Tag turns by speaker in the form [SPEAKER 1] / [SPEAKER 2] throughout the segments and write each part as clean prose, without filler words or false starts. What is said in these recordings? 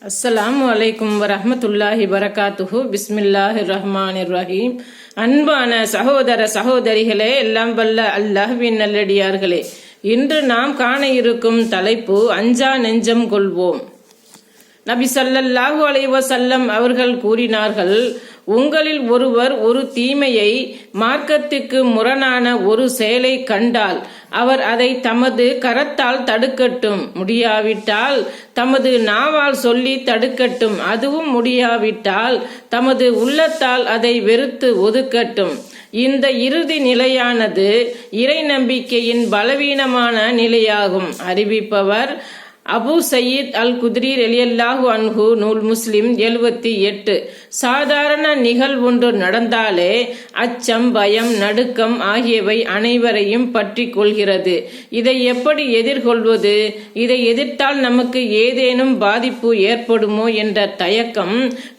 [SPEAKER 1] அஸ்ஸலாமு அலைக்கும் வரஹ்மத்துல்லாஹி வரகாத்துஹு. பிஸ்மில்லாஹிர் ரஹ்மானிர் ரஹீம். அன்பான சகோதர சகோதரிகளே, எல்லாம் வல்ல அல்லாஹ்வின் நல்லடியார்களே, இன்று நாம் காண இருக்கும் தலைப்பு அஞ்சா நெஞ்சம் கொள்வோம். நபி ஸல்லல்லாஹு அலைஹி வஸல்லம் அவர்கள் கூறினார்கள், உங்களில் ஒருவர் ஒரு தீமையை, மார்க்கத்துக்கு முரணான ஒரு செயலை கண்டால் அவர் அதை தமது கரத்தால் தடுக்கட்டும், முடியாவிட்டால் தமது நாவால் சொல்லி தடுக்கட்டும், அதுவும் முடியாவிட்டால் தமது உள்ளத்தால் அதை வெறுத்து ஒதுக்கட்டும். இந்த இறுதி நிலையானது இறை நம்பிக்கையின் பலவீனமான நிலையாகும். அறிவிப்பவர் அபு சயீத் அல் குத்ரி ரலியல்லாஹு அன்ஹு, நூல் முஸ்லிம் 78. சாதாரண நிகழ்வொன்று நடந்தாலே அச்சம், பயம், நடுக்கம் ஆகியவை அனைவரையும் பற்றி கொள்கிறது. இதை எப்படி எதிர்கொள்வது? இதை எதிர்த்தால் நமக்கு ஏதேனும் பாதிப்பு ஏற்படுமோ என்ற தயக்கம்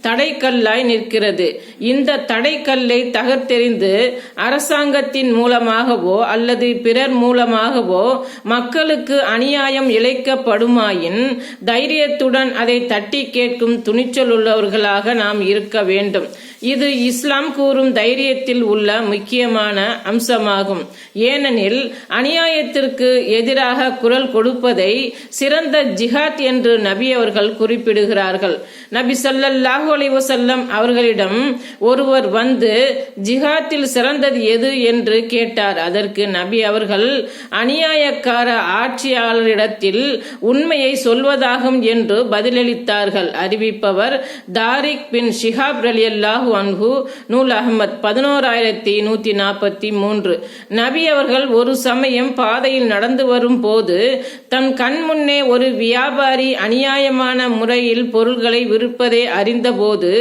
[SPEAKER 1] தடைக்கல்லாய் நிற்கிறது. இந்த தடைக்கல்லை தகர்த்தெறிந்து அரசாங்கத்தின் மூலமாகவோ அல்லது பிறர் மூலமாகவோ மக்களுக்கு அநியாயம் இழைக்கப்படும் தைரியத்துடன் அதை தட்டி கேட்கும் துணிச்சல் உள்ளவர்களாக நாம் இருக்க வேண்டும். இது இஸ்லாம் கூறும் தைரியத்தில் உள்ள முக்கியமான அம்சமாகும். ஏனெனில் அநியாயத்திற்கு எதிராக குரல் கொடுப்பதை சிறந்த ஜிஹாத் என்று நபி அவர்கள் குறிப்பிடுகிறார்கள். நபி ஸல்லல்லாஹு அலைஹி வஸல்லம் அவர்களிடம் ஒருவர் வந்து ஜிஹாத்தில் சிறந்தது எது என்று கேட்டார். அதற்கு நபி அவர்கள் அநியாயக்கார ஆட்சியாளரிடத்தில் உண்மையை சொல்வதாகும் என்று பதிலளித்தார்கள். அறிவிப்பவர் தாரிக் பின் ஷிஹாப் ரலியல்லாஹு அன்ஹு, நூல் அஹ்மத் 11143. நபி அவர்கள் ஒரு சமயம் பாதையில் நடந்து வரும் போது தன் கண் முன்னே ஒரு வியாபாரி அநியாயமான முறையில் பொருள்களை விற்பதை அறிந்தபோது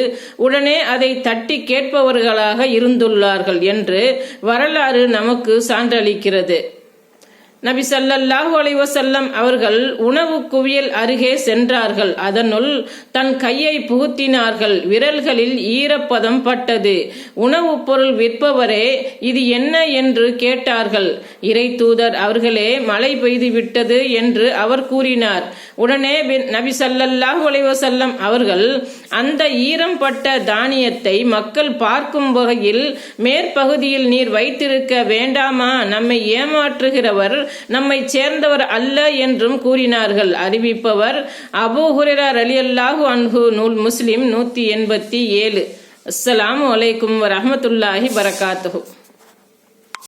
[SPEAKER 1] உடனே அதை தட்டி கேட்பவர்களாக இருந்துள்ளார்கள் என்று வரலாறு நமக்கு சான்றளிக்கிறது. நபி ஸல்லல்லாஹு அலைஹி வஸல்லம் அவர்கள் உணவு குவியல் அருகே சென்றார்கள். அதனுள் தன் கையை புகுத்தினார்கள். விரல்களில் ஈரப்பதம் பட்டது. உணவு பொருள் விற்பவரே, இது என்ன என்று கேட்டார்கள். இறை தூதர் அவர்களே, மழை பெய்து விட்டது என்று அவர் கூறினார். உடனே நபி ஸல்லல்லாஹு அலைஹி வஸல்லம் அவர்கள் அந்த ஈரம் பட்ட தானியத்தை மக்கள் பார்க்கும் வகையில் மேற்பகுதியில் நீர் வைத்திருக்க வேண்டாமா? நம்மை ஏமாற்றுகிறவர் நம்மை சேர்ந்தவர் அல்ல என்றும் கூறினார்கள். அறிவிப்பவர் அபூ ஹுரைரா ரலியல்லாஹு அன்ஹு, நூல் முஸ்லிம் 187. அஸ்ஸலாமு அலைக்கும் வரஹ்மத்துல்லாஹி வரகாத்துஹு.